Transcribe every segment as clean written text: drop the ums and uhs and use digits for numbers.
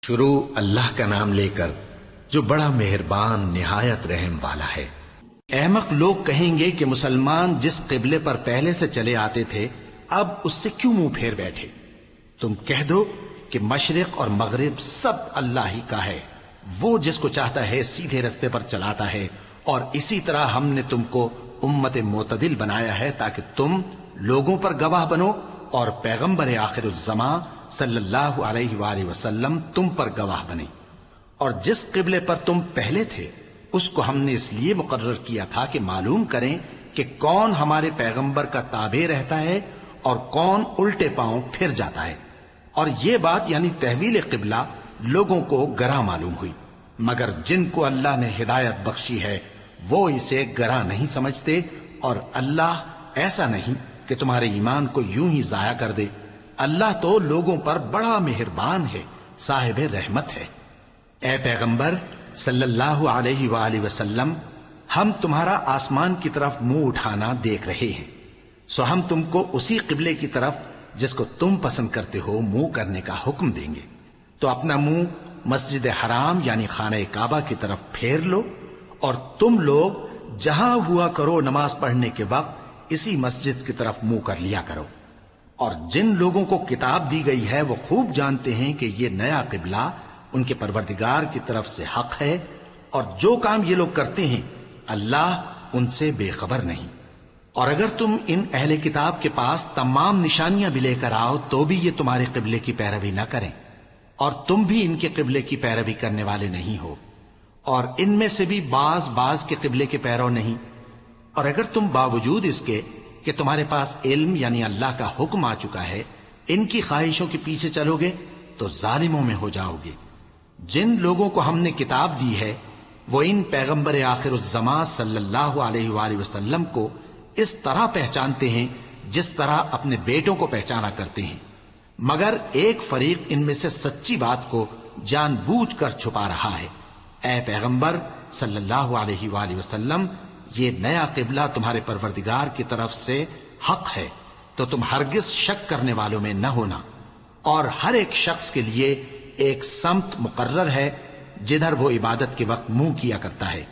شروع اللہ کا نام لے کر جو بڑا مہربان نہایت رحم والا ہے۔ احمق لوگ کہیں گے کہ مسلمان جس قبلے پر پہلے سے چلے آتے تھے اب اس سے کیوں منہ پھیر بیٹھے؟ تم کہہ دو کہ مشرق اور مغرب سب اللہ ہی کا ہے، وہ جس کو چاہتا ہے سیدھے رستے پر چلاتا ہے، اور اسی طرح ہم نے تم کو امت معتدل بنایا ہے تاکہ تم لوگوں پر گواہ بنو اور پیغمبر آخر الزمان صلی اللہ علیہ وآلہ وسلم تم پر گواہ بنے۔ اور جس قبلے پر تم پہلے تھے اس کو ہم نے اس لیے مقرر کیا تھا کہ معلوم کریں کہ کون ہمارے پیغمبر کا تابع رہتا ہے اور کون الٹے پاؤں پھر جاتا ہے۔ اور یہ بات یعنی تحویل قبلہ لوگوں کو گراں معلوم ہوئی، مگر جن کو اللہ نے ہدایت بخشی ہے وہ اسے گراں نہیں سمجھتے، اور اللہ ایسا نہیں کہ تمہارے ایمان کو یوں ہی ضائع کر دے۔ اللہ تو لوگوں پر بڑا مہربان ہے، صاحب رحمت ہے۔ اے پیغمبر صلی اللہ علیہ وآلہ وسلم، ہم تمہارا آسمان کی طرف منہ اٹھانا دیکھ رہے ہیں، سو ہم تم کو اسی قبلے کی طرف جس کو تم پسند کرتے ہو منہ کرنے کا حکم دیں گے، تو اپنا منہ مسجد حرام یعنی خانہ کعبہ کی طرف پھیر لو، اور تم لوگ جہاں ہوا کرو نماز پڑھنے کے وقت اسی مسجد کی طرف منہ کر لیا کرو۔ اور جن لوگوں کو کتاب دی گئی ہے وہ خوب جانتے ہیں کہ یہ نیا قبلہ ان کے پروردگار کی طرف سے حق ہے، اور جو کام یہ لوگ کرتے ہیں اللہ ان سے بے خبر نہیں۔ اور اگر تم ان اہل کتاب کے پاس تمام نشانیاں بھی لے کر آؤ تو بھی یہ تمہارے قبلے کی پیروی نہ کریں، اور تم بھی ان کے قبلے کی پیروی کرنے والے نہیں ہو، اور ان میں سے بھی بعض کے قبلے کے پیرو نہیں۔ اور اگر تم باوجود اس کے کہ تمہارے پاس علم یعنی اللہ کا حکم آ چکا ہے ان کی خواہشوں کے پیچھے چلو گے تو ظالموں میں ہو جاؤ گے۔ جن لوگوں کو ہم نے کتاب دی ہے وہ ان پیغمبر آخر الزمان صلی اللہ علیہ وآلہ وسلم کو اس طرح پہچانتے ہیں جس طرح اپنے بیٹوں کو پہچانا کرتے ہیں، مگر ایک فریق ان میں سے سچی بات کو جان بوجھ کر چھپا رہا ہے۔ اے پیغمبر صلی اللہ علیہ وآلہ وسلم، یہ نیا قبلہ تمہارے پروردگار کی طرف سے حق ہے، تو تم ہرگز شک کرنے والوں میں نہ ہونا، اور ہر ایک شخص کے لیے ایک سمت مقرر ہے جدھر وہ عبادت کے وقت منہ کیا کرتا ہے،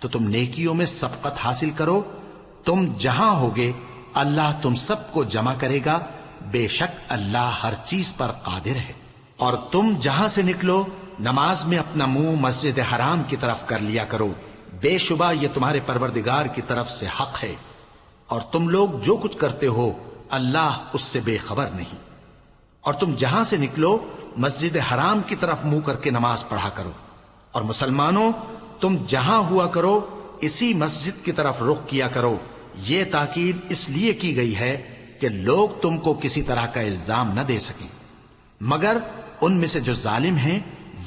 تو تم نیکیوں میں سبقت حاصل کرو۔ تم جہاں ہوگے اللہ تم سب کو جمع کرے گا، بے شک اللہ ہر چیز پر قادر ہے۔ اور تم جہاں سے نکلو نماز میں اپنا منہ مسجد حرام کی طرف کر لیا کرو، بے شبہ یہ تمہارے پروردگار کی طرف سے حق ہے، اور تم لوگ جو کچھ کرتے ہو اللہ اس سے بے خبر نہیں۔ اور تم جہاں سے نکلو مسجد حرام کی طرف منہ کر کے نماز پڑھا کرو، اور مسلمانوں تم جہاں ہوا کرو اسی مسجد کی طرف رخ کیا کرو۔ یہ تاکید اس لیے کی گئی ہے کہ لوگ تم کو کسی طرح کا الزام نہ دے سکیں، مگر ان میں سے جو ظالم ہیں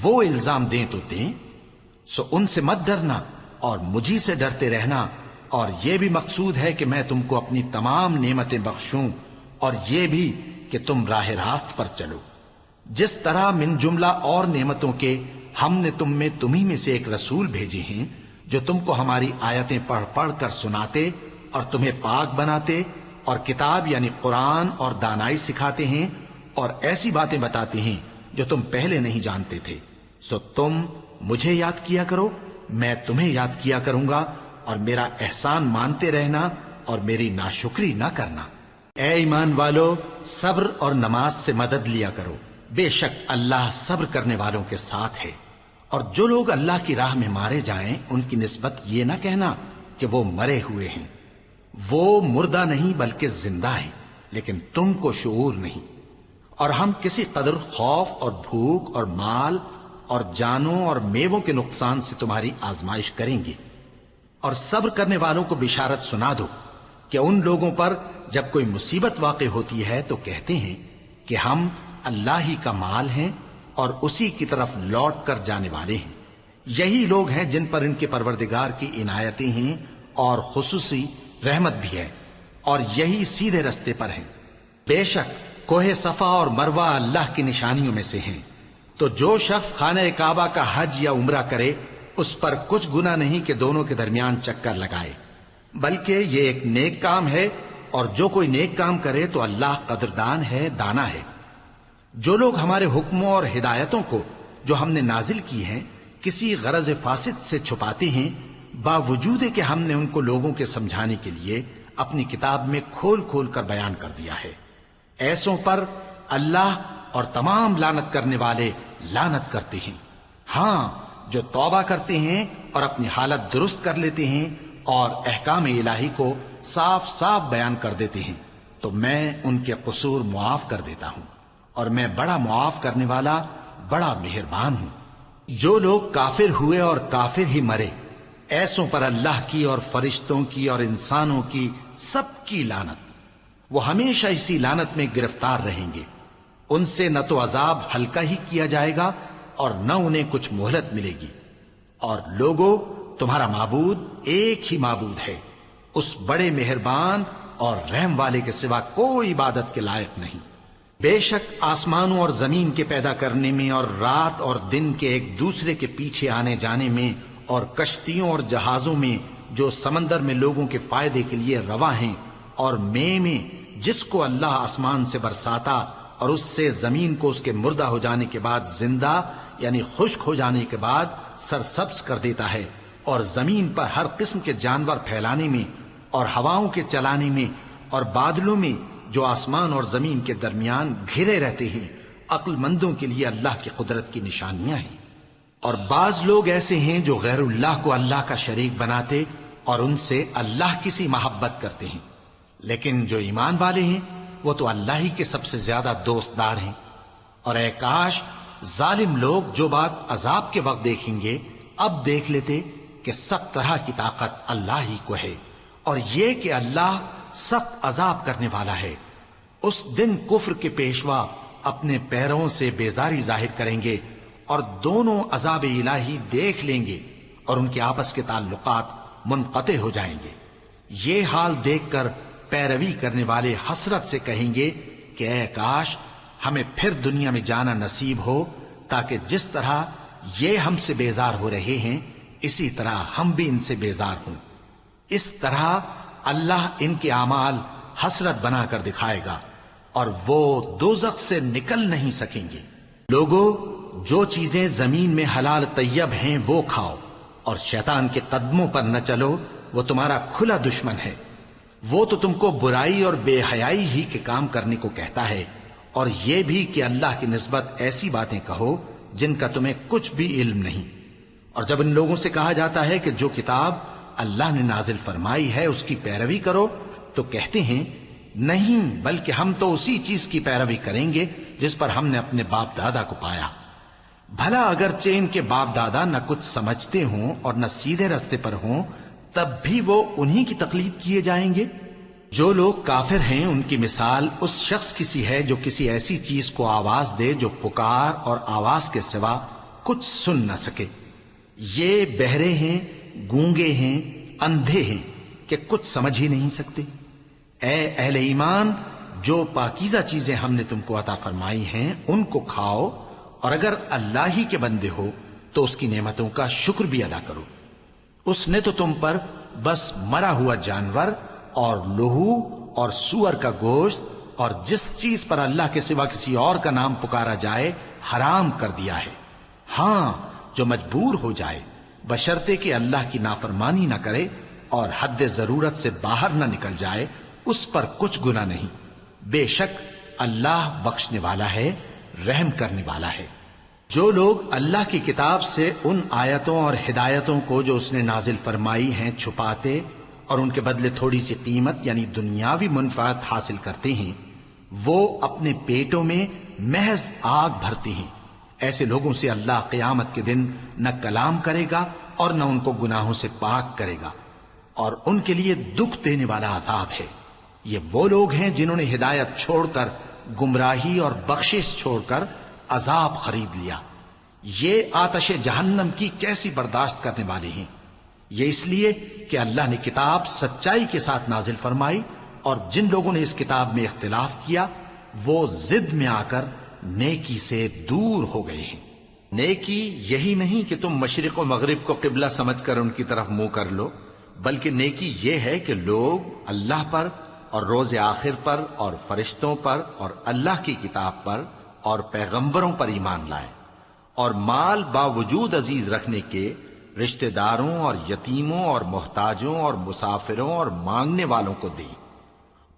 وہ الزام دیں تو دیں، سو ان سے مت ڈرنا اور مجھی سے ڈرتے رہنا، اور یہ بھی مقصود ہے کہ میں تم کو اپنی تمام نعمتیں بخشوں، اور یہ بھی کہ تم راہ راست پر چلو۔ جس طرح من جملہ اور نعمتوں کے ہم نے تمہیں میں سے ایک رسول بھیجے ہیں جو تم کو ہماری آیتیں پڑھ پڑھ کر سناتے اور تمہیں پاک بناتے، اور کتاب یعنی قرآن اور دانائی سکھاتے ہیں، اور ایسی باتیں بتاتے ہیں جو تم پہلے نہیں جانتے تھے، سو تم مجھے یاد کیا کرو، میں تمہیں یاد کیا کروں گا، اور میرا احسان مانتے رہنا اور میری ناشکری نہ کرنا۔ اے ایمان والو، صبر اور نماز سے مدد لیا کرو، بے شک اللہ صبر کرنے والوں کے ساتھ ہے۔ اور جو لوگ اللہ کی راہ میں مارے جائیں ان کی نسبت یہ نہ کہنا کہ وہ مرے ہوئے ہیں، وہ مردہ نہیں بلکہ زندہ ہیں، لیکن تم کو شعور نہیں۔ اور ہم کسی قدر خوف اور بھوک اور مال اور جانوں اور میووں کے نقصان سے تمہاری آزمائش کریں گے، اور صبر کرنے والوں کو بشارت سنا دو کہ ان لوگوں پر جب کوئی مصیبت واقع ہوتی ہے تو کہتے ہیں کہ ہم اللہ ہی کا مال ہیں اور اسی کی طرف لوٹ کر جانے والے ہیں۔ یہی لوگ ہیں جن پر ان کے پروردگار کی عنایتیں ہیں اور خصوصی رحمت بھی ہے، اور یہی سیدھے رستے پر ہیں۔ بے شک کوہ صفا اور مروہ اللہ کی نشانیوں میں سے ہیں، تو جو شخص خانہ کعبہ کا حج یا عمرہ کرے اس پر کچھ گناہ نہیں کہ دونوں کے درمیان چکر لگائے، بلکہ یہ ایک نیک کام ہے، اور جو کوئی نیک کام کرے تو اللہ قدردان ہے، دانا ہے۔ جو لوگ ہمارے حکموں اور ہدایتوں کو جو ہم نے نازل کی ہیں کسی غرض فاسد سے چھپاتے ہیں، باوجود کہ ہم نے ان کو لوگوں کے سمجھانے کے لیے اپنی کتاب میں کھول کھول کر بیان کر دیا ہے۔ ایسوں پر اللہ اور تمام لعنت کرنے والے لعنت کرتے ہیں۔ ہاں، جو توبہ کرتے ہیں اور اپنی حالت درست کر لیتے ہیں اور احکام الہی کو صاف صاف بیان کر دیتے ہیں تو میں ان کے قصور معاف کر دیتا ہوں، اور میں بڑا معاف کرنے والا بڑا مہربان ہوں۔ جو لوگ کافر ہوئے اور کافر ہی مرے، ایسوں پر اللہ کی اور فرشتوں کی اور انسانوں کی سب کی لعنت، وہ ہمیشہ اسی لعنت میں گرفتار رہیں گے۔ ان سے نہ تو عذاب ہلکا ہی کیا جائے گا اور نہ انہیں کچھ مہلت ملے گی۔ اور لوگوں، تمہارا معبود ایک ہی معبود ہے، اس بڑے مہربان اور رحم والے کے سوا کوئی عبادت کے لائق نہیں۔ بے شک آسمانوں اور زمین کے پیدا کرنے میں اور رات اور دن کے ایک دوسرے کے پیچھے آنے جانے میں اور کشتیوں اور جہازوں میں جو سمندر میں لوگوں کے فائدے کے لیے رواں ہیں، اور میں جس کو اللہ آسمان سے برساتا اور اس سے زمین کو اس کے مردہ ہو جانے کے بعد زندہ یعنی خشک ہو جانے کے بعد سرسبز کر دیتا ہے، اور زمین پر ہر قسم کے جانور پھیلانے میں اور ہواؤں کے چلانے میں اور بادلوں میں جو آسمان اور زمین کے درمیان گھرے رہتے ہیں، عقل مندوں کے لیے اللہ کی قدرت کی نشانیاں ہیں۔ اور بعض لوگ ایسے ہیں جو غیر اللہ کو اللہ کا شریک بناتے اور ان سے اللہ کی سی محبت کرتے ہیں، لیکن جو ایمان والے ہیں وہ تو اللہ ہی کے سب سے زیادہ دوست دار ہیں۔ اور اے کاش ظالم لوگ جو بات عذاب کے وقت دیکھیں گے اب دیکھ لیتے کہ سب طرح کی طاقت اللہ ہی کو ہے، اور یہ کہ اللہ سخت عذاب کرنے والا ہے۔ اس دن کفر کے پیشوا اپنے پیروں سے بیزاری ظاہر کریں گے اور دونوں عذاب الہی دیکھ لیں گے اور ان کے آپس کے تعلقات منقطع ہو جائیں گے۔ یہ حال دیکھ کر پیروی کرنے والے حسرت سے کہیں گے کہ اے کاش ہمیں پھر دنیا میں جانا نصیب ہو، تاکہ جس طرح یہ ہم سے بیزار ہو رہے ہیں اسی طرح ہم بھی ان سے بیزار ہوں۔ اس طرح اللہ ان کے اعمال حسرت بنا کر دکھائے گا اور وہ دوزخ سے نکل نہیں سکیں گے۔ لوگوں، جو چیزیں زمین میں حلال طیب ہیں وہ کھاؤ، اور شیطان کے قدموں پر نہ چلو، وہ تمہارا کھلا دشمن ہے۔ وہ تو تم کو برائی اور بے حیائی ہی کے کام کرنے کو کہتا ہے، اور یہ بھی کہ اللہ کی نسبت ایسی باتیں کہو جن کا تمہیں کچھ بھی علم نہیں۔ اور جب ان لوگوں سے کہا جاتا ہے کہ جو کتاب اللہ نے نازل فرمائی ہے اس کی پیروی کرو، تو کہتے ہیں نہیں، بلکہ ہم تو اسی چیز کی پیروی کریں گے جس پر ہم نے اپنے باپ دادا کو پایا۔ بھلا اگرچہ ان کے باپ دادا نہ کچھ سمجھتے ہوں اور نہ سیدھے رستے پر ہوں، تب بھی وہ انہی کی تقلید کیے جائیں گے۔ جو لوگ کافر ہیں ان کی مثال اس شخص کی سی ہے جو کسی ایسی چیز کو آواز دے جو پکار اور آواز کے سوا کچھ سن نہ سکے۔ یہ بہرے ہیں، گونگے ہیں، اندھے ہیں کہ کچھ سمجھ ہی نہیں سکتے۔ اے اہل ایمان، جو پاکیزہ چیزیں ہم نے تم کو عطا فرمائی ہیں ان کو کھاؤ، اور اگر اللہ ہی کے بندے ہو تو اس کی نعمتوں کا شکر بھی ادا کرو۔ اس نے تو تم پر بس مرا ہوا جانور اور لہو اور سور کا گوشت اور جس چیز پر اللہ کے سوا کسی اور کا نام پکارا جائے حرام کر دیا ہے۔ ہاں، جو مجبور ہو جائے بشرطے کہ اللہ کی نافرمانی نہ کرے اور حد ضرورت سے باہر نہ نکل جائے، اس پر کچھ گناہ نہیں۔ بے شک اللہ بخشنے والا ہے، رحم کرنے والا ہے۔ جو لوگ اللہ کی کتاب سے ان آیتوں اور ہدایتوں کو جو اس نے نازل فرمائی ہیں چھپاتے اور ان کے بدلے تھوڑی سی قیمت یعنی دنیاوی منفعت حاصل کرتے ہیں، وہ اپنے پیٹوں میں محض آگ بھرتے ہیں۔ ایسے لوگوں سے اللہ قیامت کے دن نہ کلام کرے گا اور نہ ان کو گناہوں سے پاک کرے گا، اور ان کے لیے دکھ دینے والا عذاب ہے۔ یہ وہ لوگ ہیں جنہوں نے ہدایت چھوڑ کر گمراہی اور بخشش چھوڑ کر عذاب خرید لیا۔ یہ آتش جہنم کی کیسی برداشت کرنے والے ہیں۔ یہ اس لیے کہ اللہ نے کتاب سچائی کے ساتھ نازل فرمائی، اور جن لوگوں نے اس کتاب میں اختلاف کیا وہ ضد میں آ کر نیکی سے دور ہو گئے ہیں۔ نیکی یہی نہیں کہ تم مشرق و مغرب کو قبلہ سمجھ کر ان کی طرف منہ کر لو، بلکہ نیکی یہ ہے کہ لوگ اللہ پر اور روز آخر پر اور فرشتوں پر اور اللہ کی کتاب پر اور پیغمبروں پر ایمان لائیں، اور مال باوجود عزیز رکھنے کے رشتہ داروں اور یتیموں اور محتاجوں اور مسافروں اور مانگنے والوں کو دیں،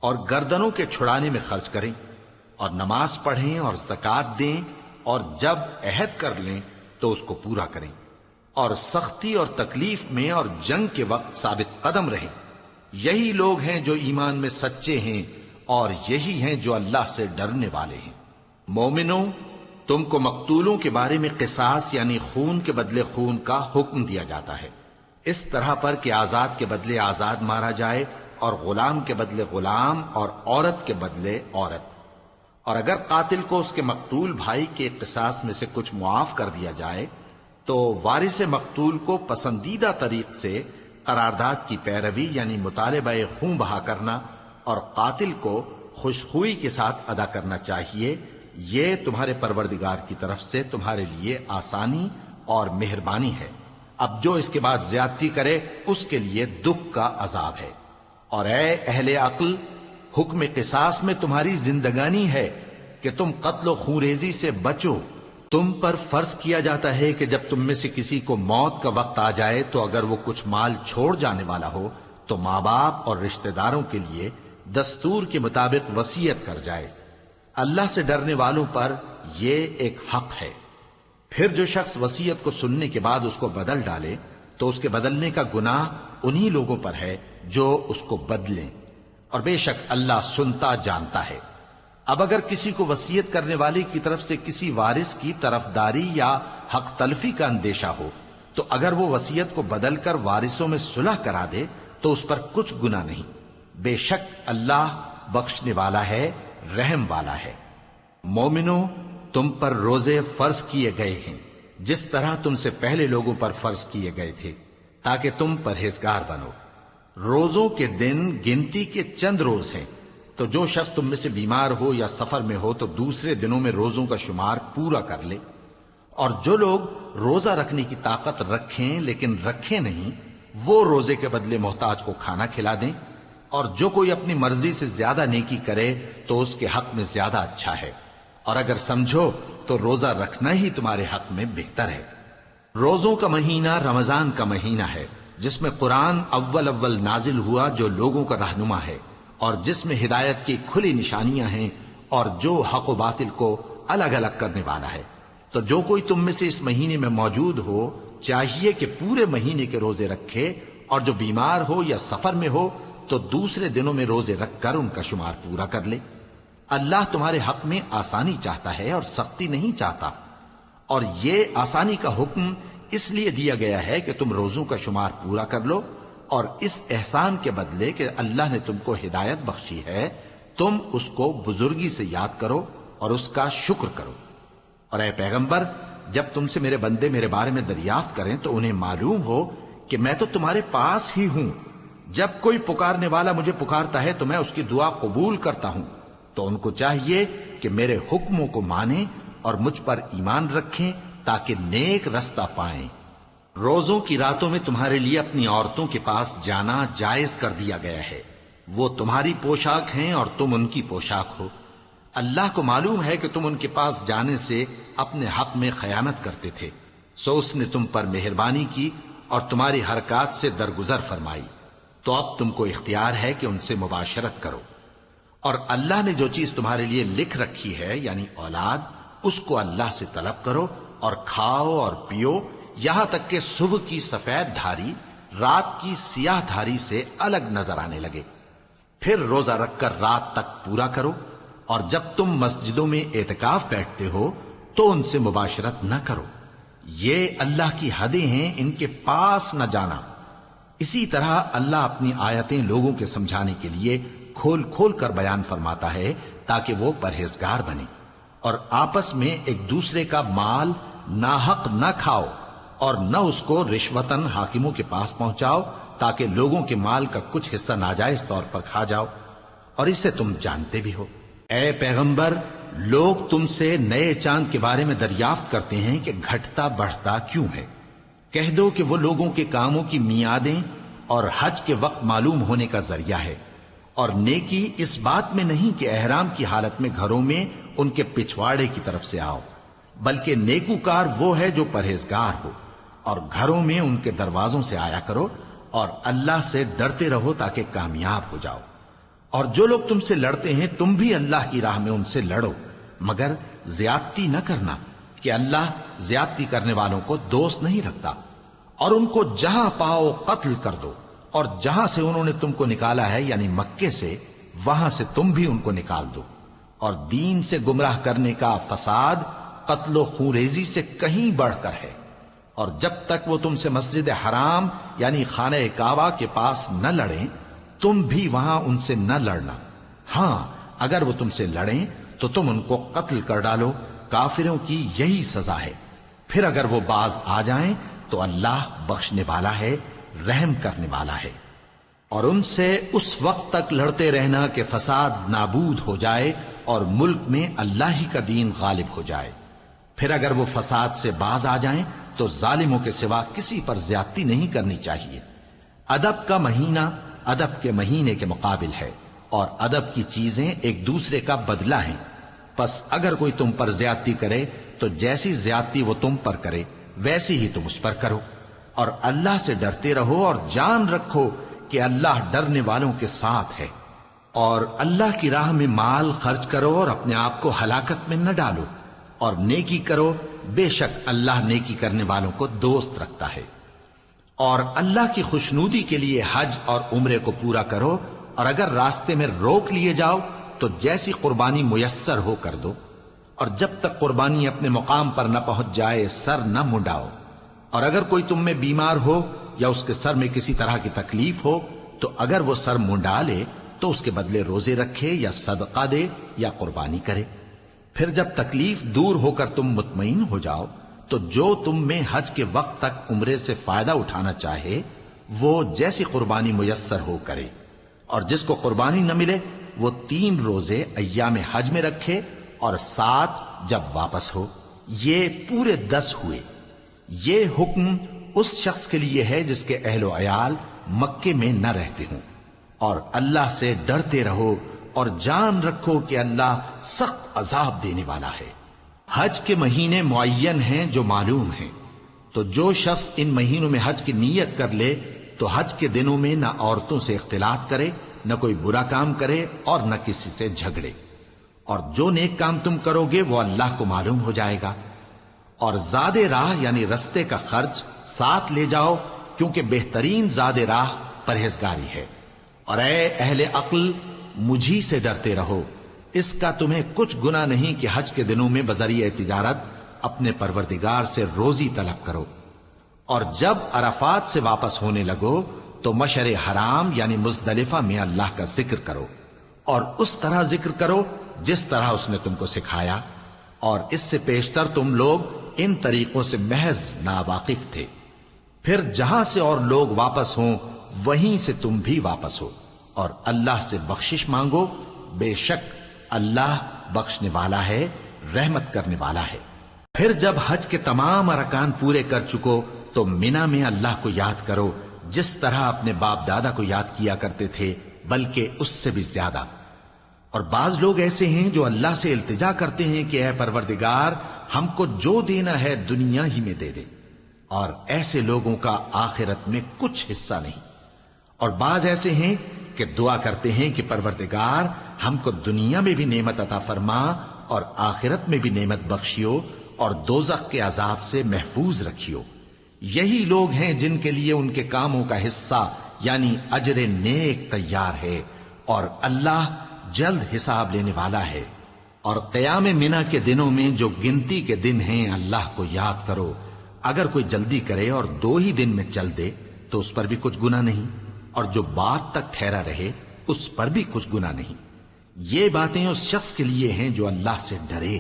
اور گردنوں کے چھڑانے میں خرچ کریں، اور نماز پڑھیں اور زکوٰۃ دیں، اور جب عہد کر لیں تو اس کو پورا کریں، اور سختی اور تکلیف میں اور جنگ کے وقت ثابت قدم رہیں۔ یہی لوگ ہیں جو ایمان میں سچے ہیں، اور یہی ہیں جو اللہ سے ڈرنے والے ہیں۔ مومنوں، تم کو مقتولوں کے بارے میں قصاص یعنی خون کے بدلے خون کا حکم دیا جاتا ہے، اس طرح پر کہ آزاد کے بدلے آزاد مارا جائے، اور غلام کے بدلے غلام، اور عورت کے بدلے عورت۔ اور اگر قاتل کو اس کے مقتول بھائی کے قصاص میں سے کچھ معاف کر دیا جائے تو وارث مقتول کو پسندیدہ طریق سے قرارداد کی پیروی یعنی مطالبہ خون بہا کرنا اور قاتل کو خوشخوئی کے ساتھ ادا کرنا چاہیے۔ یہ تمہارے پروردگار کی طرف سے تمہارے لیے آسانی اور مہربانی ہے۔ اب جو اس کے بعد زیادتی کرے اس کے لیے دکھ کا عذاب ہے۔ اور اے اہل عقل، حکم قصاص میں تمہاری زندگانی ہے کہ تم قتل و خونریزی سے بچو۔ تم پر فرض کیا جاتا ہے کہ جب تم میں سے کسی کو موت کا وقت آ جائے تو اگر وہ کچھ مال چھوڑ جانے والا ہو تو ماں باپ اور رشتہ داروں کے لیے دستور کے مطابق وصیت کر جائے۔ اللہ سے ڈرنے والوں پر یہ ایک حق ہے۔ پھر جو شخص وصیت کو سننے کے بعد اس کو بدل ڈالے تو اس کے بدلنے کا گناہ انہی لوگوں پر ہے جو اس کو بدلیں، اور بے شک اللہ سنتا جانتا ہے۔ اب اگر کسی کو وصیت کرنے والے کی طرف سے کسی وارث کی طرفداری یا حق تلفی کا اندیشہ ہو تو اگر وہ وصیت کو بدل کر وارثوں میں صلح کرا دے تو اس پر کچھ گناہ نہیں، بے شک اللہ بخشنے والا ہے، رحم والا ہے۔ مومنوں، تم پر روزے فرض کیے گئے ہیں جس طرح تم سے پہلے لوگوں پر فرض کیے گئے تھے تاکہ تم پرہیزگار بنو۔ روزوں کے دن گنتی کے چند روز ہیں، تو جو شخص تم میں سے بیمار ہو یا سفر میں ہو تو دوسرے دنوں میں روزوں کا شمار پورا کر لے۔ اور جو لوگ روزہ رکھنے کی طاقت رکھیں لیکن رکھیں نہیں، وہ روزے کے بدلے محتاج کو کھانا کھلا دیں۔ اور جو کوئی اپنی مرضی سے زیادہ نیکی کرے تو اس کے حق میں زیادہ اچھا ہے، اور اگر سمجھو تو روزہ رکھنا ہی تمہارے حق میں بہتر ہے۔ روزوں کا مہینہ رمضان کا مہینہ ہے جس میں قرآن اول نازل ہوا، جو لوگوں کا رہنما ہے اور جس میں ہدایت کی کھلی نشانیاں ہیں، اور جو حق و باطل کو الگ الگ کرنے والا ہے۔ تو جو کوئی تم میں سے اس مہینے میں موجود ہو چاہیے کہ پورے مہینے کے روزے رکھے، اور جو بیمار ہو یا سفر میں ہو تو دوسرے دنوں میں روزے رکھ کر ان کا شمار پورا کر لے۔ اللہ تمہارے حق میں آسانی چاہتا ہے اور سختی نہیں چاہتا، اور یہ آسانی کا حکم اس لیے دیا گیا ہے کہ تم روزوں کا شمار پورا کر لو، اور اس احسان کے بدلے کہ اللہ نے تم کو ہدایت بخشی ہے تم اس کو بزرگی سے یاد کرو اور اس کا شکر کرو۔ اور اے پیغمبر، جب تم سے میرے بندے میرے بارے میں دریافت کریں تو انہیں معلوم ہو کہ میں تو تمہارے پاس ہی ہوں۔ جب کوئی پکارنے والا مجھے پکارتا ہے تو میں اس کی دعا قبول کرتا ہوں، تو ان کو چاہیے کہ میرے حکموں کو مانیں اور مجھ پر ایمان رکھیں تاکہ نیک رستہ پائیں۔ روزوں کی راتوں میں تمہارے لیے اپنی عورتوں کے پاس جانا جائز کر دیا گیا ہے، وہ تمہاری پوشاک ہیں اور تم ان کی پوشاک ہو۔ اللہ کو معلوم ہے کہ تم ان کے پاس جانے سے اپنے حق میں خیانت کرتے تھے، سو اس نے تم پر مہربانی کی اور تمہاری حرکات سے درگزر فرمائی، تو اب تم کو اختیار ہے کہ ان سے مباشرت کرو۔ اور اللہ نے جو چیز تمہارے لیے لکھ رکھی ہے یعنی اولاد، اس کو اللہ سے طلب کرو اور کھاؤ اور پیو، یہاں تک کہ صبح کی سفید دھاری رات کی سیاہ دھاری سے الگ نظر آنے لگے۔ پھر روزہ رکھ کر رات تک پورا کرو، اور جب تم مسجدوں میں اعتکاف بیٹھتے ہو تو ان سے مباشرت نہ کرو، یہ اللہ کی حدیں ہیں، ان کے پاس نہ جانا۔ اسی طرح اللہ اپنی آیتیں لوگوں کے سمجھانے کے لیے کھول کھول کر بیان فرماتا ہے تاکہ وہ پرہیزگار بنے۔ اور آپس میں ایک دوسرے کا مال ناحق نہ کھاؤ، اور نہ اس کو رشوتاً حاکموں کے پاس پہنچاؤ تاکہ لوگوں کے مال کا کچھ حصہ ناجائز طور پر کھا جاؤ، اور اسے تم جانتے بھی ہو۔ اے پیغمبر، لوگ تم سے نئے چاند کے بارے میں دریافت کرتے ہیں کہ گھٹتا بڑھتا کیوں ہے۔ کہہ دو کہ وہ لوگوں کے کاموں کی میعادیں اور حج کے وقت معلوم ہونے کا ذریعہ ہے، اور نیکی اس بات میں نہیں کہ احرام کی حالت میں گھروں میں ان کے پچھواڑے کی طرف سے آؤ، بلکہ نیکوکار وہ ہے جو پرہیزگار ہو، اور گھروں میں ان کے دروازوں سے آیا کرو اور اللہ سے ڈرتے رہو تاکہ کامیاب ہو جاؤ۔ اور جو لوگ تم سے لڑتے ہیں تم بھی اللہ کی راہ میں ان سے لڑو، مگر زیادتی نہ کرنا، کہ اللہ زیادتی کرنے والوں کو دوست نہیں رکھتا۔ اور ان کو جہاں پاؤ قتل کر دو، اور جہاں سے انہوں نے تم کو نکالا ہے یعنی مکے سے، وہاں سے تم بھی ان کو نکال دو۔ اور دین سے گمراہ کرنے کا فساد قتل و خونریزی سے کہیں بڑھ کر ہے۔ اور جب تک وہ تم سے مسجد حرام یعنی خانہ کعبہ کے پاس نہ لڑیں تم بھی وہاں ان سے نہ لڑنا۔ ہاں اگر وہ تم سے لڑیں تو تم ان کو قتل کر ڈالو، کافروں کی یہی سزا ہے۔ پھر اگر وہ باز آ جائیں تو اللہ بخشنے والا ہے، رحم کرنے والا ہے۔ اور ان سے اس وقت تک لڑتے رہنا کہ فساد نابود ہو جائے اور ملک میں اللہ ہی کا دین غالب ہو جائے۔ پھر اگر وہ فساد سے باز آ جائیں تو ظالموں کے سوا کسی پر زیادتی نہیں کرنی چاہیے۔ ادب کا مہینہ ادب کے مہینے کے مقابل ہے، اور ادب کی چیزیں ایک دوسرے کا بدلہ ہیں۔ پس اگر کوئی تم پر زیادتی کرے تو جیسی زیادتی وہ تم پر کرے ویسی ہی تم اس پر کرو، اور اللہ سے ڈرتے رہو اور جان رکھو کہ اللہ ڈرنے والوں کے ساتھ ہے۔ اور اللہ کی راہ میں مال خرچ کرو اور اپنے آپ کو ہلاکت میں نہ ڈالو، اور نیکی کرو، بے شک اللہ نیکی کرنے والوں کو دوست رکھتا ہے۔ اور اللہ کی خوشنودی کے لیے حج اور عمرے کو پورا کرو، اور اگر راستے میں روک لیے جاؤ تو جیسی قربانی میسر ہو کر دو، اور جب تک قربانی اپنے مقام پر نہ پہنچ جائے سر نہ منڈاؤ۔ اور اگر کوئی تم میں بیمار ہو یا اس کے سر میں کسی طرح کی تکلیف ہو تو اگر وہ سر منڈا لے تو اس کے بدلے روزے رکھے یا صدقہ دے یا قربانی کرے۔ پھر جب تکلیف دور ہو کر تم مطمئن ہو جاؤ تو جو تم میں حج کے وقت تک عمرے سے فائدہ اٹھانا چاہے وہ جیسی قربانی میسر ہو کرے، اور جس کو قربانی نہ ملے وہ 3 روزے ایام حج میں رکھے اور 7 جب واپس ہو، یہ پورے 10 ہوئے۔ یہ حکم اس شخص کے لیے ہے جس کے اہل و عیال مکے میں نہ رہتے ہوں۔ اور اللہ سے ڈرتے رہو اور جان رکھو کہ اللہ سخت عذاب دینے والا ہے۔ حج کے مہینے معین ہیں جو معلوم ہیں، تو جو شخص ان مہینوں میں حج کی نیت کر لے تو حج کے دنوں میں نہ عورتوں سے اختلاط کرے، نہ کوئی برا کام کرے اور نہ کسی سے جھگڑے۔ اور جو نیک کام تم کرو گے وہ اللہ کو معلوم ہو جائے گا۔ اور زاد راہ یعنی رستے کا خرچ ساتھ لے جاؤ، کیونکہ بہترین زاد راہ پرہیزگاری ہے۔ اور اے اہل عقل مجھی سے ڈرتے رہو، اس کا تمہیں کچھ گناہ نہیں کہ حج کے دنوں میں بذریعہ تجارت اپنے پروردگار سے روزی طلب کرو۔ اور جب عرفات سے واپس ہونے لگو تو مشعر حرام یعنی مزدلفہ میں اللہ کا ذکر کرو، اور اس طرح ذکر کرو جس طرح اس نے تم کو سکھایا، اور اس سے پیشتر تم لوگ ان طریقوں سے محض ناواقف تھے۔ پھر جہاں سے اور لوگ واپس ہوں وہیں سے تم بھی واپس ہو، اور اللہ سے بخشش مانگو، بے شک اللہ بخشنے والا ہے، رحمت کرنے والا ہے۔ پھر جب حج کے تمام ارکان پورے کر چکو تو مینا میں اللہ کو یاد کرو جس طرح اپنے باپ دادا کو یاد کیا کرتے تھے، بلکہ اس سے بھی زیادہ۔ اور بعض لوگ ایسے ہیں جو اللہ سے التجا کرتے ہیں کہ اے پروردگار ہم کو جو دینا ہے دنیا ہی میں دے دے، اور ایسے لوگوں کا آخرت میں کچھ حصہ نہیں۔ اور بعض ایسے ہیں کہ دعا کرتے ہیں کہ پروردگار ہم کو دنیا میں بھی نعمت عطا فرما اور آخرت میں بھی نعمت بخشیو اور دوزخ کے عذاب سے محفوظ رکھیو۔ یہی لوگ ہیں جن کے لیے ان کے کاموں کا حصہ یعنی اجر نیک تیار ہے، اور اللہ جلد حساب لینے والا ہے۔ اور قیام منا کے دنوں میں جو گنتی کے دن ہیں اللہ کو یاد کرو، اگر کوئی جلدی کرے اور 2 ہی دن میں چل دے تو اس پر بھی کچھ گناہ نہیں، اور جو بات تک ٹھہرا رہے اس پر بھی کچھ گناہ نہیں۔ یہ باتیں اس شخص کے لیے ہیں جو اللہ سے ڈرے،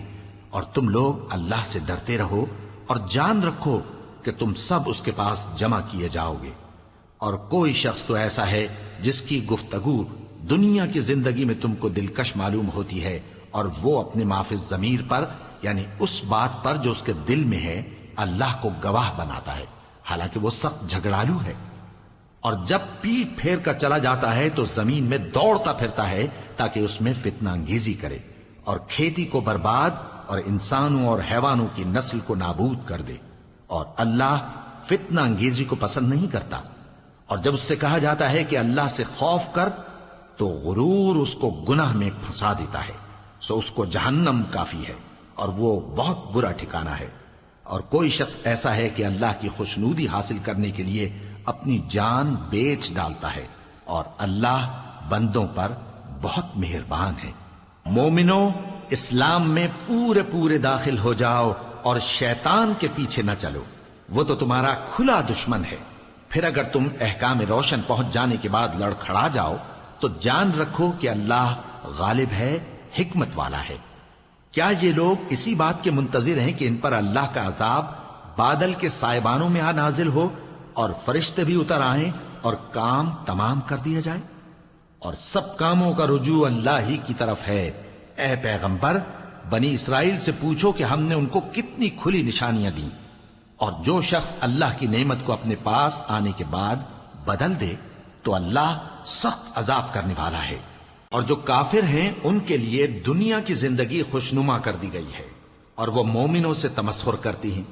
اور تم لوگ اللہ سے ڈرتے رہو اور جان رکھو کہ تم سب اس کے پاس جمع کیے جاؤ گے۔ اور کوئی شخص تو ایسا ہے جس کی گفتگو دنیا کی زندگی میں تم کو دلکش معلوم ہوتی ہے، اور وہ اپنے معافی ضمیر پر یعنی اس بات پر جو اس کے دل میں ہے اللہ کو گواہ بناتا ہے، حالانکہ وہ سخت جھگڑالو ہے۔ اور جب پیٹ پھیر کر چلا جاتا ہے تو زمین میں دوڑتا پھرتا ہے تاکہ اس میں فتنہ انگیزی کرے، اور کھیتی کو برباد اور انسانوں اور حیوانوں کی نسل کو نابود کر دے، اور اللہ فتنہ انگیزی کو پسند نہیں کرتا۔ اور جب اس سے کہا جاتا ہے کہ اللہ سے خوف کر تو غرور اس کو گناہ میں پھنسا دیتا ہے، سو اس کو جہنم کافی ہے اور وہ بہت برا ٹھکانہ ہے۔ اور کوئی شخص ایسا ہے کہ اللہ کی خوشنودی حاصل کرنے کے لیے اپنی جان بیچ ڈالتا ہے، اور اللہ بندوں پر بہت مہربان ہے۔ مومنو، اسلام میں پورے داخل ہو جاؤ اور شیطان کے پیچھے نہ چلو، وہ تو تمہارا کھلا دشمن ہے۔ پھر اگر تم احکام روشن پہنچ جانے کے بعد لڑکھڑا جاؤ تو جان رکھو کہ اللہ غالب ہے، حکمت والا ہے۔ کیا یہ لوگ اسی بات کے منتظر ہیں کہ ان پر اللہ کا عذاب بادل کے سائبانوں میں نازل ہو اور فرشتے بھی اتر آئیں اور کام تمام کر دیا جائے؟ اور سب کاموں کا رجوع اللہ ہی کی طرف ہے۔ اے پیغمبر، بنی اسرائیل سے پوچھو کہ ہم نے ان کو کتنی کھلی نشانیاں دیں، اور جو شخص اللہ کی نعمت کو اپنے پاس آنے کے بعد بدل دے تو اللہ سخت عذاب کرنے والا ہے۔ اور جو کافر ہیں ان کے لیے دنیا کی زندگی خوشنما کر دی گئی ہے، اور وہ مومنوں سے تمسخر کرتی ہیں،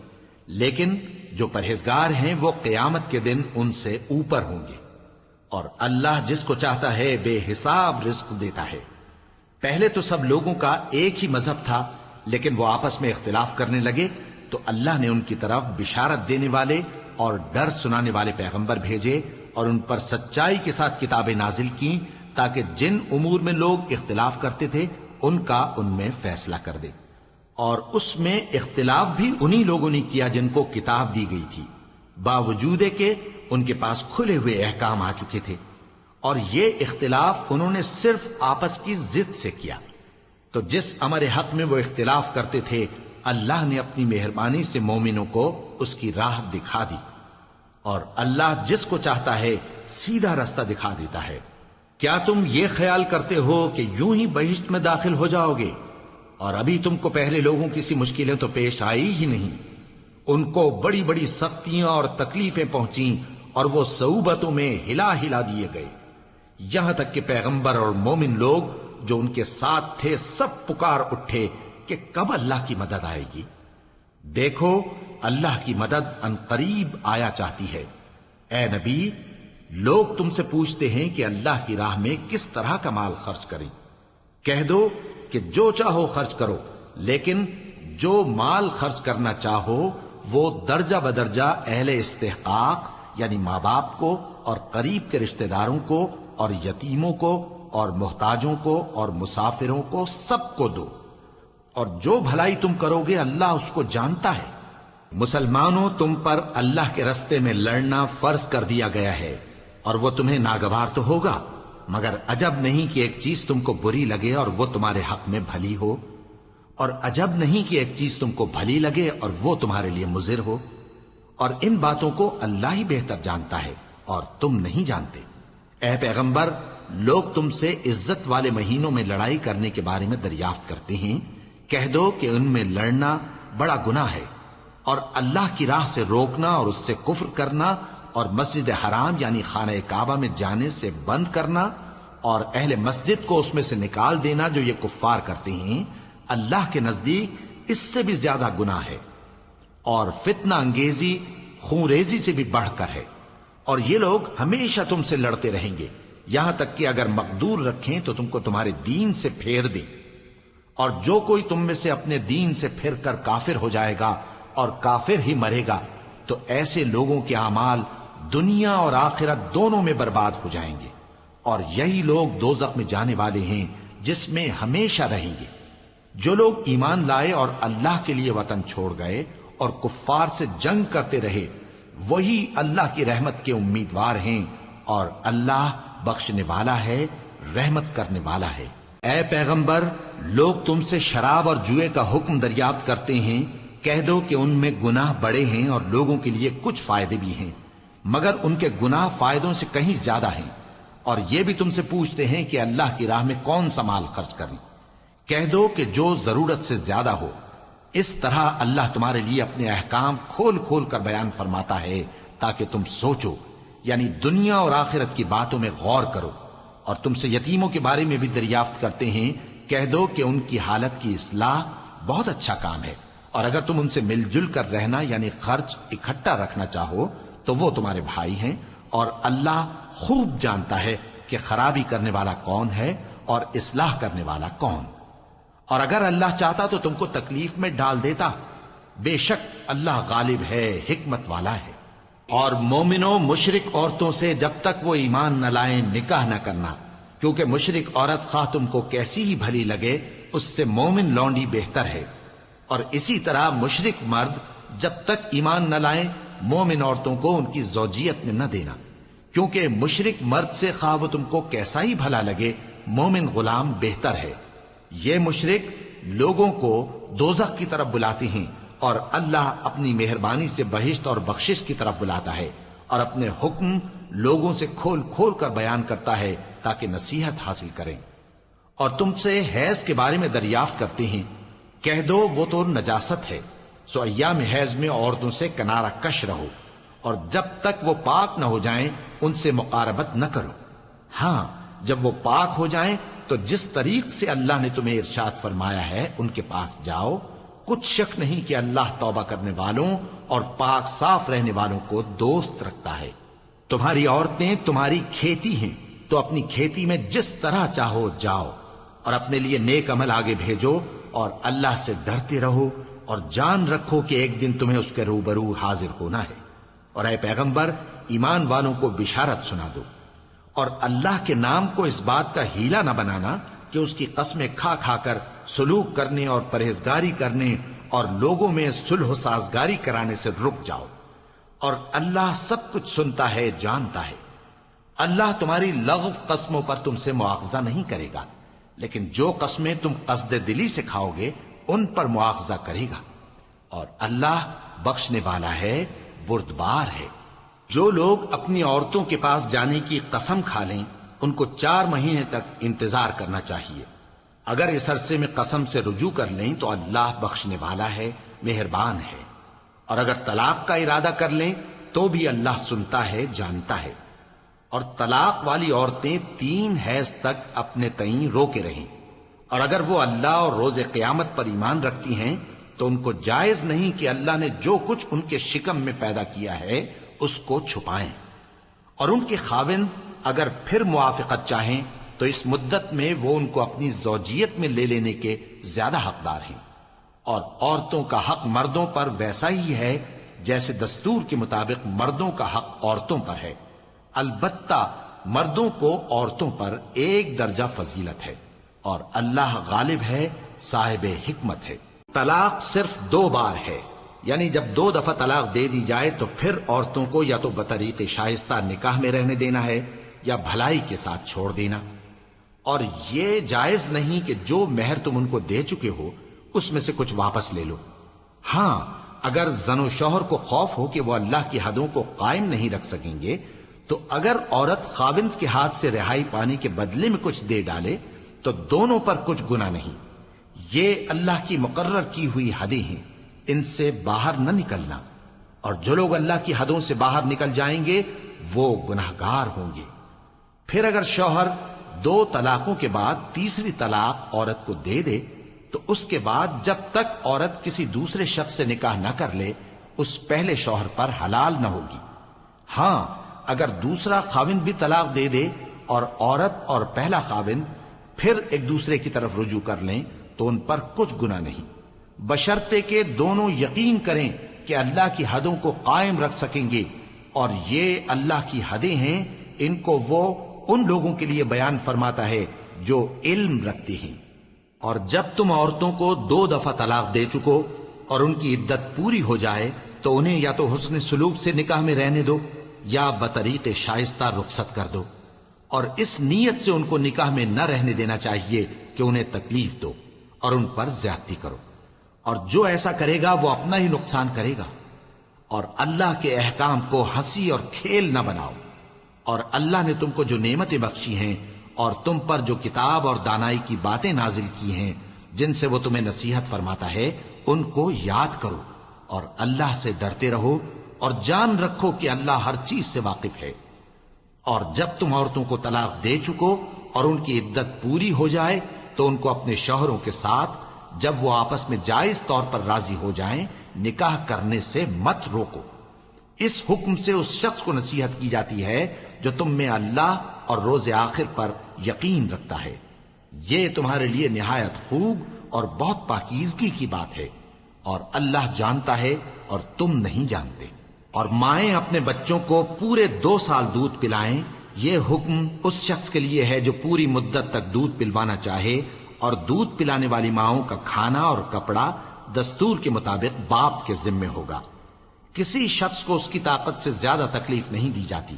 لیکن جو پرہیزگار ہیں وہ قیامت کے دن ان سے اوپر ہوں گے۔ اور اللہ جس کو چاہتا ہے بے حساب رزق دیتا ہے۔ پہلے تو سب لوگوں کا ایک ہی مذہب تھا، لیکن وہ آپس میں اختلاف کرنے لگے تو اللہ نے ان کی طرف بشارت دینے والے اور ڈر سنانے والے پیغمبر بھیجے، اور ان پر سچائی کے ساتھ کتابیں نازل کی، تاکہ جن امور میں لوگ اختلاف کرتے تھے ان کا ان میں فیصلہ کر دے۔ اور اس میں اختلاف بھی انہی لوگوں نے کیا جن کو کتاب دی گئی تھی، باوجود کہ ان کے پاس کھلے ہوئے احکام آ چکے تھے، اور یہ اختلاف انہوں نے صرف آپس کی ضد سے کیا۔ تو جس امر حق میں وہ اختلاف کرتے تھے اللہ نے اپنی مہربانی سے مومنوں کو اس کی راہ دکھا دی، اور اللہ جس کو چاہتا ہے سیدھا رستہ دکھا دیتا ہے۔ کیا تم یہ خیال کرتے ہو کہ یوں ہی بہشت میں داخل ہو جاؤ گے، اور ابھی تم کو پہلے لوگوں کی سی مشکلیں تو پیش آئی ہی نہیں؟ ان کو بڑی بڑی سختیاں اور تکلیفیں پہنچیں، اور وہ صعوبتوں میں ہلا دیے گئے، یہاں تک کہ پیغمبر اور مومن لوگ جو ان کے ساتھ تھے سب پکار اٹھے کہ کب اللہ کی مدد آئے گی۔ دیکھو اللہ کی مدد ان قریب آیا چاہتی ہے۔ اے نبی، لوگ تم سے پوچھتے ہیں کہ اللہ کی راہ میں کس طرح کا مال خرچ کریں۔ کہہ دو کہ جو چاہو خرچ کرو، لیکن جو مال خرچ کرنا چاہو وہ درجہ بدرجہ اہل استحقاق یعنی ماں باپ کو اور قریب کے رشتہ داروں کو اور یتیموں کو اور محتاجوں کو اور مسافروں کو سب کو دو، اور جو بھلائی تم کرو گے اللہ اس کو جانتا ہے۔ مسلمانوں، تم پر اللہ کے رستے میں لڑنا فرض کر دیا گیا ہے، اور وہ تمہیں ناگوار تو ہوگا، مگر عجب نہیں کہ ایک چیز تم کو بری لگے اور وہ تمہارے حق میں بھلی ہو، اور عجب نہیں کہ ایک چیز تم کو بھلی لگے اور وہ تمہارے لیے مضر ہو، اور ان باتوں کو اللہ ہی بہتر جانتا ہے اور تم نہیں جانتے۔ اے پیغمبر، لوگ تم سے عزت والے مہینوں میں لڑائی کرنے کے بارے میں دریافت کرتے ہیں، کہہ دو کہ ان میں لڑنا بڑا گناہ ہے، اور اللہ کی راہ سے روکنا اور اس سے کفر کرنا اور مسجد حرام یعنی خانہ کعبہ میں جانے سے بند کرنا اور اہل مسجد کو اس میں سے نکال دینا جو یہ کفار کرتے ہیں، اللہ کے نزدیک اس سے بھی زیادہ گناہ ہے، اور فتنہ انگیزی خونریزی سے بھی بڑھ کر ہے۔ اور یہ لوگ ہمیشہ تم سے لڑتے رہیں گے، یہاں تک کہ اگر مقدور رکھیں تو تم کو تمہارے دین سے پھیر دیں، اور جو کوئی تم میں سے اپنے دین سے پھر کر کافر ہو جائے گا اور کافر ہی مرے گا تو ایسے لوگوں کے اعمال دنیا اور آخرت دونوں میں برباد ہو جائیں گے، اور یہی لوگ دوزخ میں جانے والے ہیں جس میں ہمیشہ رہیں گے۔ جو لوگ ایمان لائے اور اللہ کے لیے وطن چھوڑ گئے اور کفار سے جنگ کرتے رہے وہی اللہ کی رحمت کے امیدوار ہیں، اور اللہ بخشنے والا ہے، رحمت کرنے والا ہے۔ اے پیغمبر، لوگ تم سے شراب اور جوئے کا حکم دریافت کرتے ہیں، کہہ دو کہ ان میں گناہ بڑے ہیں اور لوگوں کے لیے کچھ فائدے بھی ہیں، مگر ان کے گناہ فائدوں سے کہیں زیادہ ہیں۔ اور یہ بھی تم سے پوچھتے ہیں کہ اللہ کی راہ میں کون سا مال خرچ کریں، کہہ دو کہ جو ضرورت سے زیادہ ہو۔ اس طرح اللہ تمہارے لیے اپنے احکام کھول کھول کر بیان فرماتا ہے تاکہ تم سوچو، یعنی دنیا اور آخرت کی باتوں میں غور کرو۔ اور تم سے یتیموں کے بارے میں بھی دریافت کرتے ہیں، کہہ دو کہ ان کی حالت کی اصلاح بہت اچھا کام ہے، اور اگر تم ان سے مل جل کر رہنا یعنی خرچ اکٹھا رکھنا چاہو تو وہ تمہارے بھائی ہیں، اور اللہ خوب جانتا ہے کہ خرابی کرنے والا کون ہے اور اصلاح کرنے والا کون۔ اور اگر اللہ چاہتا تو تم کو تکلیف میں ڈال دیتا، بے شک اللہ غالب ہے، حکمت والا ہے۔ اور مومنوں، مشرک عورتوں سے جب تک وہ ایمان نہ لائیں نکاح نہ کرنا، کیونکہ مشرک عورت خواہ تم کو کیسی ہی بھلی لگے اس سے مومن لونڈی بہتر ہے۔ اور اسی طرح مشرک مرد جب تک ایمان نہ لائیں مومن عورتوں کو ان کی زوجیت میں نہ دینا، کیونکہ مشرک مرد سے خواہ وہ تم کو کیسا ہی بھلا لگے مومن غلام بہتر ہے۔ یہ مشرک لوگوں کو دوزخ کی طرف بلاتے ہیں، اور اللہ اپنی مہربانی سے بہشت اور بخشش کی طرف بلاتا ہے، اور اپنے حکم لوگوں سے کھول کھول کر بیان کرتا ہے تاکہ نصیحت حاصل کریں۔ اور تم سے حیض کے بارے میں دریافت کرتے ہیں، کہہ دو وہ تو نجاست ہے، سو ایام حیض میں عورتوں سے کنارہ کش رہو، اور جب تک وہ پاک نہ ہو جائیں ان سے مقاربت نہ کرو۔ ہاں، جب وہ پاک ہو جائیں تو جس طریق سے اللہ نے تمہیں ارشاد فرمایا ہے ان کے پاس جاؤ، کچھ شک نہیں کہ اللہ توبہ کرنے والوں اور پاک صاف رہنے والوں کو دوست رکھتا ہے۔ تمہاری عورتیں تمہاری کھیتی ہیں، تو اپنی کھیتی میں جس طرح چاہو جاؤ، اور اپنے لیے نیک عمل آگے بھیجو، اور اللہ سے ڈرتے رہو، اور جان رکھو کہ ایک دن تمہیں اس کے روبرو حاضر ہونا ہے۔ اور اے پیغمبر، ایمان والوں کو بشارت سنا دو، اور اللہ کے نام کو اس بات کا ہیلا نہ بنانا کہ اس کی قسمیں کھا کھا کر سلوک کرنے اور پرہیزگاری کرنے اور لوگوں میں صلح و سازگاری کرانے سے رک جاؤ، اور اللہ سب کچھ سنتا ہے، جانتا ہے۔ اللہ تمہاری لغو قسموں پر تم سے مواخذہ نہیں کرے گا، لیکن جو قسمیں تم قصد دلی سے کھاؤ گے ان پر مواخذہ کرے گا، اور اللہ بخشنے والا ہے، بردبار ہے۔ جو لوگ اپنی عورتوں کے پاس جانے کی قسم کھا لیں ان کو 4 مہینے تک انتظار کرنا چاہیے۔ اگر اس عرصے میں قسم سے رجوع کر لیں تو اللہ بخشنے والا ہے، مہربان ہے۔ اور اگر طلاق کا ارادہ کر لیں تو بھی اللہ سنتا ہے، جانتا ہے۔ اور طلاق والی عورتیں 3 حیض تک اپنے تئیں روکے رہیں، اور اگر وہ اللہ اور روز قیامت پر ایمان رکھتی ہیں تو ان کو جائز نہیں کہ اللہ نے جو کچھ ان کے شکم میں پیدا کیا ہے اس کو چھپائیں۔ اور ان کے خاوند اگر پھر موافقت چاہیں تو اس مدت میں وہ ان کو اپنی زوجیت میں لے لینے کے زیادہ حقدار ہیں۔ اور عورتوں کا حق مردوں پر ویسا ہی ہے جیسے دستور کے مطابق مردوں کا حق عورتوں پر ہے، البتہ مردوں کو عورتوں پر 1 درجہ فضیلت ہے، اور اللہ غالب ہے، صاحب حکمت ہے۔ طلاق صرف 2 بار ہے، یعنی جب 2 دفعہ طلاق دے دی جائے تو پھر عورتوں کو یا تو بطریق شائستہ نکاح میں رہنے دینا ہے یا بھلائی کے ساتھ چھوڑ دینا۔ اور یہ جائز نہیں کہ جو مہر تم ان کو دے چکے ہو اس میں سے کچھ واپس لے لو۔ ہاں، اگر زن و شوہر کو خوف ہو کہ وہ اللہ کی حدوں کو قائم نہیں رکھ سکیں گے تو اگر عورت خاوند کے ہاتھ سے رہائی پانے کے بدلے میں کچھ دے ڈالے تو دونوں پر کچھ گناہ نہیں۔ یہ اللہ کی مقرر کی ہوئی حدیں ہیں، ان سے باہر نہ نکلنا، اور جو لوگ اللہ کی حدوں سے باہر نکل جائیں گے وہ گناہگار ہوں گے۔ پھر اگر شوہر 2 طلاقوں کے بعد تیسری طلاق عورت کو دے دے تو اس کے بعد جب تک عورت کسی دوسرے شخص سے نکاح نہ کر لے اس پہلے شوہر پر حلال نہ ہوگی۔ ہاں، اگر دوسرا خاوند بھی طلاق دے دے اور عورت اور پہلا خاوند پھر ایک دوسرے کی طرف رجوع کر لیں تو ان پر کچھ گناہ نہیں، بشرطے کہ دونوں یقین کریں کہ اللہ کی حدوں کو قائم رکھ سکیں گے، اور یہ اللہ کی حدیں ہیں، ان کو وہ ان لوگوں کے لیے بیان فرماتا ہے جو علم رکھتے ہیں۔ اور جب تم عورتوں کو 2 دفعہ طلاق دے چکو اور ان کی عدت پوری ہو جائے تو انہیں یا تو حسن سلوک سے نکاح میں رہنے دو یا بطریق شائستہ رخصت کر دو، اور اس نیت سے ان کو نکاح میں نہ رہنے دینا چاہیے کہ انہیں تکلیف دو اور ان پر زیادتی کرو، اور جو ایسا کرے گا وہ اپنا ہی نقصان کرے گا۔ اور اللہ کے احکام کو ہنسی اور کھیل نہ بناؤ، اور اللہ نے تم کو جو نعمتیں بخشی ہیں اور تم پر جو کتاب اور دانائی کی باتیں نازل کی ہیں جن سے وہ تمہیں نصیحت فرماتا ہے ان کو یاد کرو، اور اللہ سے ڈرتے رہو، اور جان رکھو کہ اللہ ہر چیز سے واقف ہے۔ اور جب تم عورتوں کو طلاق دے چکو اور ان کی عدت پوری ہو جائے تو ان کو اپنے شوہروں کے ساتھ جب وہ آپس میں جائز طور پر راضی ہو جائیں نکاح کرنے سے مت روکو۔ اس حکم سے اس شخص کو نصیحت کی جاتی ہے جو تم میں اللہ اور روز آخر پر یقین رکھتا ہے، یہ تمہارے لیے نہایت خوب اور بہت پاکیزگی کی بات ہے، اور اللہ جانتا ہے اور تم نہیں جانتے۔ اور مائیں اپنے بچوں کو پورے 2 سال دودھ پلائیں، یہ حکم اس شخص کے لیے ہے جو پوری مدت تک دودھ پلوانا چاہے، اور دودھ پلانے والی ماؤں کا کھانا اور کپڑا دستور کے مطابق باپ کے ذمے ہوگا۔ کسی شخص کو اس کی طاقت سے زیادہ تکلیف نہیں دی جاتی،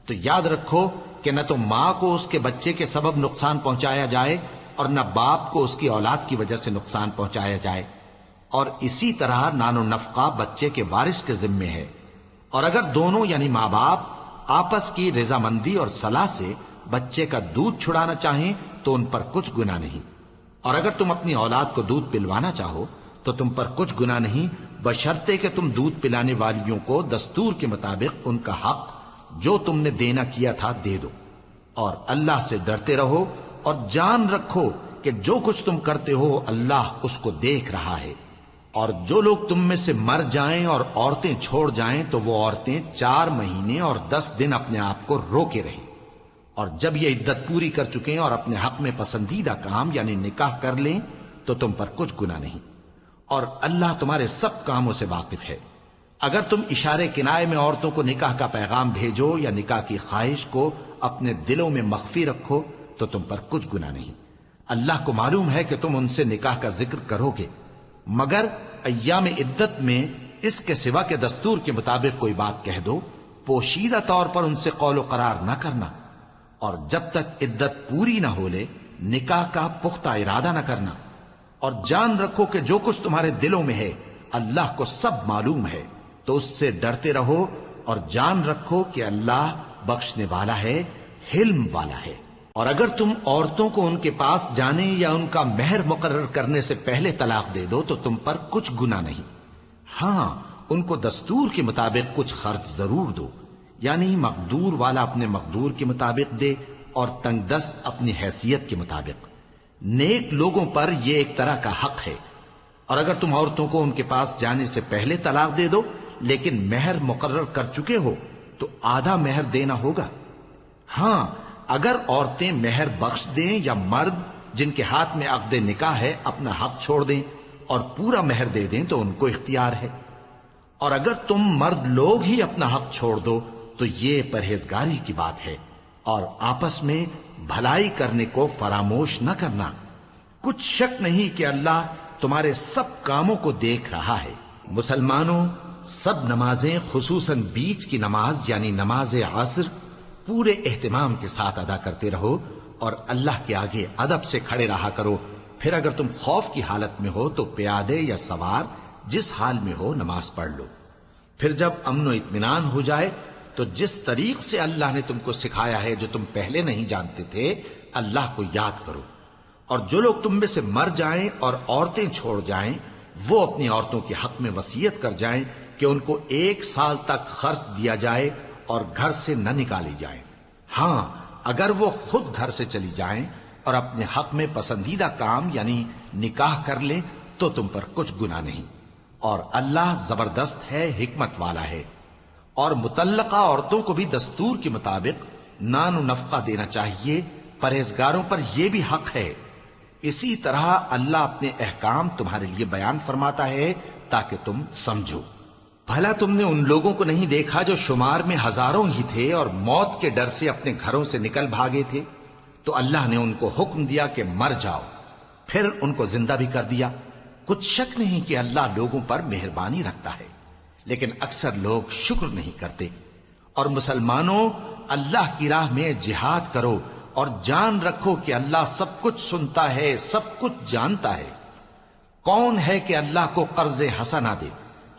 تو یاد رکھو کہ نہ تو ماں کو اس کے بچے کے سبب نقصان پہنچایا جائے اور نہ باپ کو اس کی اولاد کی وجہ سے نقصان پہنچایا جائے، اور اسی طرح نان و نفقہ بچے کے وارث کے ذمے ہے۔ اور اگر دونوں یعنی ماں باپ آپس کی رضامندی اور صلاح سے بچے کا دودھ چھڑانا چاہیں تو ان پر کچھ گناہ نہیں، اور اگر تم اپنی اولاد کو دودھ پلوانا چاہو تو تم پر کچھ گناہ نہیں، بشرطے کہ تم دودھ پلانے والیوں کو دستور کے مطابق ان کا حق جو تم نے دینا کیا تھا دے دو، اور اللہ سے ڈرتے رہو اور جان رکھو کہ جو کچھ تم کرتے ہو اللہ اس کو دیکھ رہا ہے۔ اور جو لوگ تم میں سے مر جائیں اور عورتیں چھوڑ جائیں تو وہ عورتیں 4 مہینے اور 10 دن اپنے آپ کو روکے رہیں، اور جب یہ عدت پوری کر چکیں اور اپنے حق میں پسندیدہ کام یعنی نکاح کر لیں تو تم پر کچھ گناہ نہیں، اور اللہ تمہارے سب کاموں سے واقف ہے۔ اگر تم اشارے کنائے میں عورتوں کو نکاح کا پیغام بھیجو یا نکاح کی خواہش کو اپنے دلوں میں مخفی رکھو تو تم پر کچھ گناہ نہیں۔ اللہ کو معلوم ہے کہ تم ان سے نکاح کا ذکر کرو گے، مگر ایام عدت میں اس کے سوا کے دستور کے مطابق کوئی بات کہہ دو، پوشیدہ طور پر ان سے قول و قرار نہ کرنا، اور جب تک عدت پوری نہ ہو لے نکاح کا پختہ ارادہ نہ کرنا، اور جان رکھو کہ جو کچھ تمہارے دلوں میں ہے اللہ کو سب معلوم ہے، تو اس سے ڈرتے رہو اور جان رکھو کہ اللہ بخشنے والا ہے، حلم والا ہے۔ اور اگر تم عورتوں کو ان کے پاس جانے یا ان کا مہر مقرر کرنے سے پہلے طلاق دے دو تو تم پر کچھ گناہ نہیں، ہاں ان کو دستور کے مطابق کچھ خرچ ضرور دو، یعنی مقدور والا اپنے مقدور کے مطابق دے اور تنگ دست اپنی حیثیت کے مطابق۔ نیک لوگوں پر یہ ایک طرح کا حق ہے۔ اور اگر تم عورتوں کو ان کے پاس جانے سے پہلے طلاق دے دو لیکن مہر مقرر کر چکے ہو تو آدھا مہر دینا ہوگا۔ ہاں اگر عورتیں مہر بخش دیں یا مرد جن کے ہاتھ میں عقد نکاح ہے اپنا حق چھوڑ دیں اور پورا مہر دے دیں تو ان کو اختیار ہے۔ اور اگر تم مرد لوگ ہی اپنا حق چھوڑ دو تو یہ پرہیزگاری کی بات ہے، اور آپس میں بھلائی کرنے کو فراموش نہ کرنا۔ کچھ شک نہیں کہ اللہ تمہارے سب کاموں کو دیکھ رہا ہے۔ مسلمانوں، سب نمازیں خصوصاً بیچ کی نماز یعنی نماز عصر پورے اہتمام کے ساتھ ادا کرتے رہو اور اللہ کے آگے ادب سے کھڑے رہا کرو۔ پھر اگر تم خوف کی حالت میں ہو تو پیادے یا سوار جس حال میں ہو نماز پڑھ لو۔ پھر جب امن و اطمینان ہو جائے تو جس طریق سے اللہ نے تم کو سکھایا ہے جو تم پہلے نہیں جانتے تھے اللہ کو یاد کرو۔ اور جو لوگ تم میں سے مر جائیں اور عورتیں چھوڑ جائیں وہ اپنی عورتوں کے حق میں وصیت کر جائیں کہ ان کو 1 سال تک خرچ دیا جائے اور گھر سے نہ نکالی جائیں۔ ہاں اگر وہ خود گھر سے چلی جائیں اور اپنے حق میں پسندیدہ کام یعنی نکاح کر لیں تو تم پر کچھ گناہ نہیں، اور اللہ زبردست ہے، حکمت والا ہے۔ اور مطلقہ عورتوں کو بھی دستور کے مطابق نان و نفقہ دینا چاہیے، پرہیزگاروں پر یہ بھی حق ہے۔ اسی طرح اللہ اپنے احکام تمہارے لیے بیان فرماتا ہے تاکہ تم سمجھو۔ بھلا تم نے ان لوگوں کو نہیں دیکھا جو شمار میں ہزاروں ہی تھے اور موت کے ڈر سے اپنے گھروں سے نکل بھاگے تھے؟ تو اللہ نے ان کو حکم دیا کہ مر جاؤ، پھر ان کو زندہ بھی کر دیا۔ کچھ شک نہیں کہ اللہ لوگوں پر مہربانی رکھتا ہے، لیکن اکثر لوگ شکر نہیں کرتے۔ اور مسلمانوں، اللہ کی راہ میں جہاد کرو اور جان رکھو کہ اللہ سب کچھ سنتا ہے، سب کچھ جانتا ہے۔ کون ہے کہ اللہ کو قرض حسنہ دے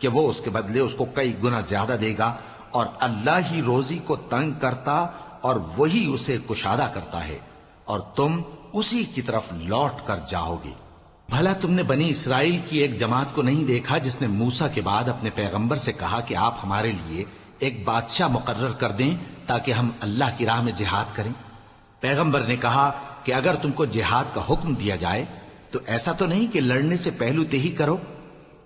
کہ وہ اس کے بدلے اس کو کئی گنا زیادہ دے گا؟ اور اللہ ہی روزی کو تنگ کرتا اور وہی اسے کشادہ کرتا ہے، اور تم اسی کی طرف لوٹ کر جاؤ گے۔ بھلا تم نے بنی اسرائیل کی ایک جماعت کو نہیں دیکھا جس نے موسیٰ کے بعد اپنے پیغمبر سے کہا کہ آپ ہمارے لیے ایک بادشاہ مقرر کر دیں تاکہ ہم اللہ کی راہ میں جہاد کریں؟ پیغمبر نے کہا کہ اگر تم کو جہاد کا حکم دیا جائے تو ایسا تو نہیں کہ لڑنے سے پہلو تہی کرو؟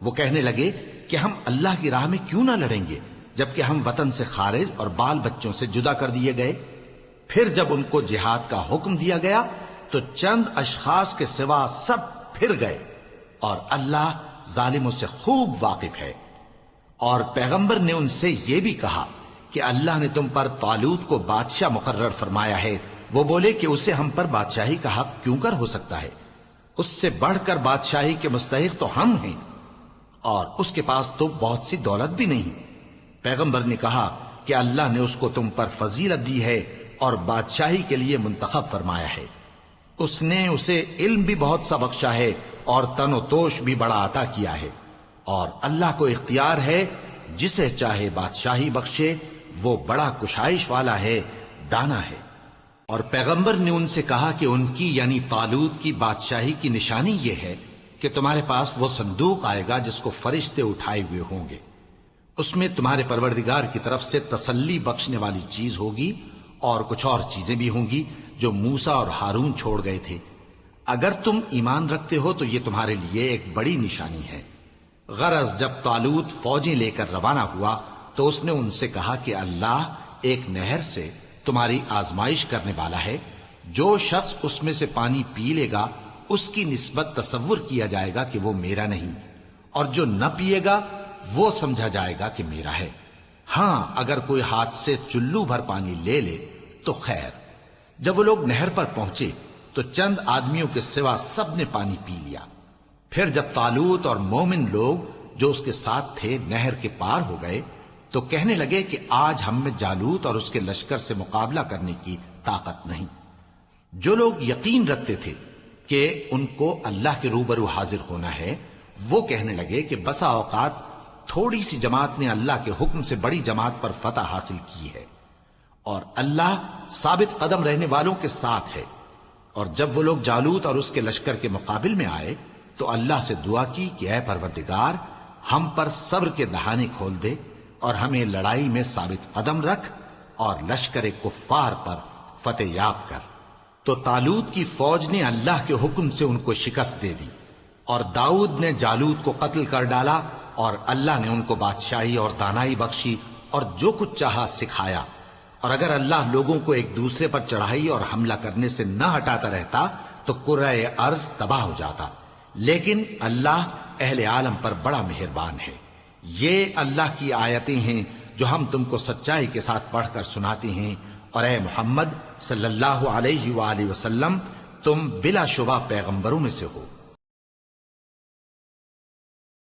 وہ کہنے لگے کہ ہم اللہ کی راہ میں کیوں نہ لڑیں گے جبکہ ہم وطن سے خارج اور بال بچوں سے جدا کر دیے گئے۔ پھر جب ان کو جہاد کا حکم دیا گیا تو چند اشخاص کے سوا سب پھر گئے، اور اللہ ظالموں سے خوب واقف ہے۔ اور پیغمبر نے ان سے یہ بھی کہا کہ اللہ نے تم پر طالوت کو بادشاہ مقرر فرمایا ہے۔ وہ بولے کہ اسے ہم پر بادشاہی کا حق کیوں کر ہو سکتا ہے؟ اس سے بڑھ کر بادشاہی کے مستحق تو ہم ہیں، اور اس کے پاس تو بہت سی دولت بھی نہیں۔ پیغمبر نے کہا کہ اللہ نے اس کو تم پر فضیلت دی ہے اور بادشاہی کے لیے منتخب فرمایا ہے۔ اس نے اسے علم بھی بہت سا بخشا ہے اور تن و توش بھی بڑا عطا کیا ہے، اور اللہ کو اختیار ہے جسے چاہے بادشاہی بخشے، وہ بڑا کشائش والا ہے، دانا ہے۔ اور پیغمبر نے ان سے کہا کہ ان کی یعنی طالوت کی بادشاہی کی نشانی یہ ہے کہ تمہارے پاس وہ صندوق آئے گا جس کو فرشتے اٹھائے ہوئے ہوں گے۔ اس میں تمہارے پروردگار کی طرف سے تسلی بخشنے والی چیز ہوگی، اور کچھ اور چیزیں بھی ہوں گی جو موسیٰ اور ہارون چھوڑ گئے تھے۔ اگر تم ایمان رکھتے ہو تو یہ تمہارے لیے ایک بڑی نشانی ہے۔ غرض جب طالوت فوجیں لے کر روانہ ہوا تو اس نے ان سے کہا کہ اللہ ایک نہر سے تمہاری آزمائش کرنے والا ہے، جو شخص اس میں سے پانی پی لے گا اس کی نسبت تصور کیا جائے گا کہ وہ میرا نہیں، اور جو نہ پیے گا وہ سمجھا جائے گا کہ میرا ہے۔ ہاں اگر کوئی ہاتھ سے چلو بھر پانی لے لے تو خیر۔ جب وہ لوگ نہر پر پہنچے تو چند آدمیوں کے سوا سب نے پانی پی لیا۔ پھر جب طالوت اور مومن لوگ جو اس کے ساتھ تھے نہر کے پار ہو گئے تو کہنے لگے کہ آج ہم میں جالوت اور اس کے لشکر سے مقابلہ کرنے کی طاقت نہیں۔ جو لوگ یقین رکھتے تھے کہ ان کو اللہ کے روبرو حاضر ہونا ہے، وہ کہنے لگے کہ بسا اوقات تھوڑی سی جماعت نے اللہ کے حکم سے بڑی جماعت پر فتح حاصل کی ہے، اور اللہ ثابت قدم رہنے والوں کے ساتھ ہے۔ اور جب وہ لوگ جالوت اور اس کے لشکر کے مقابل میں آئے تو اللہ سے دعا کی کہ اے پروردگار، ہم پر صبر کے دہانے کھول دے اور ہمیں لڑائی میں ثابت قدم رکھ اور لشکر کفار پر فتح یاب کر۔ تو طالوت کی فوج نے اللہ کے حکم سے ان کو شکست دے دی، اور داؤد نے جالوت کو قتل کر ڈالا، اور اللہ نے ان کو بادشاہی اور دانائی بخشی اور جو کچھ چاہا سکھایا۔ اور اگر اللہ لوگوں کو ایک دوسرے پر چڑھائی اور حملہ کرنے سے نہ ہٹاتا رہتا تو کرۂ ارض تباہ ہو جاتا، لیکن اللہ اہل عالم پر بڑا مہربان ہے۔ یہ اللہ کی آیتیں ہیں جو ہم تم کو سچائی کے ساتھ پڑھ کر سناتے ہیں، اور اے محمد صلی اللہ علیہ وآلہ وسلم تم بلا شبہ پیغمبروں میں سے ہو۔